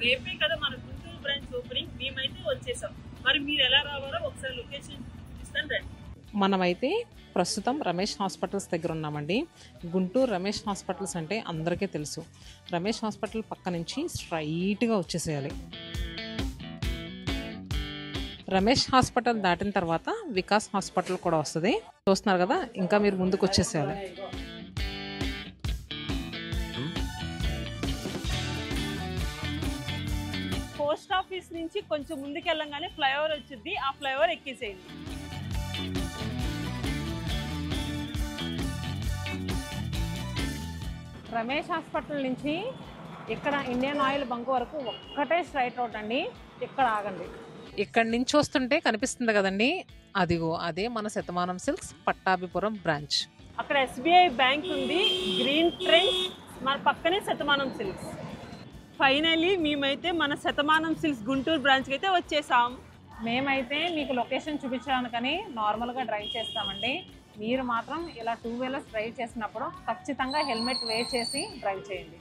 రేపే కదా మన గుంటూరు బ్రాంచ్ ఓపెనింగ్, మేమైతే వచ్చేసాం. మరి మీరు ఎలా రావాలో ఒకసారి లొకేషన్ ఇస్తాను రండి. మనమైతే ప్రస్తుతం రమేష్ హాస్పిటల్స్ దగ్గర ఉన్నామండి. గుంటూరు రమేష్ హాస్పిటల్స్ అంటే అందరికీ తెలుసు. రమేష్ హాస్పిటల్ పక్క నుంచి స్ట్రైట్గా వచ్చేసేయాలి. రమేష్ హాస్పిటల్ దాటిన తర్వాత వికాస్ హాస్పిటల్ కూడా వస్తుంది. చూస్తున్నారు కదా, ఇంకా మీరు ముందుకు వచ్చేసేయాలి. పోస్ట్ ఆఫీస్ నుంచి కొంచెం ముందుకు వెళ్ళంగానే ఫ్లైఓవర్ వచ్చింది, ఆ ఫ్లైఓవర్ ఎక్కేసేయండి. రమేష్ హాస్పిటల్ నుంచి ఇక్కడ ఇండియన్ ఆయిల్ బంక్ వరకు ఒక్కటే స్ట్రైట్ రోడ్ అండి. ఇక్కడ ఆగండి. ఇక్కడి నుంచి వస్తుంటే కనిపిస్తుంది కదండి, అదిగో అదే మన శతమానం సిల్క్స్ పట్టాభిపురం బ్రాంచ్. అక్కడ SBI బ్యాంక్ ఉంది, గ్రీన్ ట్రెండ్, మన పక్కనే శతమానం సిల్క్స్. ఫైనలీ మేమైతే మన శతమానం సిల్క్స్ గుంటూరు బ్రాంచ్కి అయితే వచ్చేసాం. మేమైతే మీకు లొకేషన్ చూపించడానికని నార్మల్గా డ్రైవ్ చేస్తామండి. మీరు మాత్రం ఇలా 2 వీలర్స్ డ్రైవ్ చేసినప్పుడు ఖచ్చితంగా హెల్మెట్ వేర్ చేసి డ్రైవ్ చేయండి.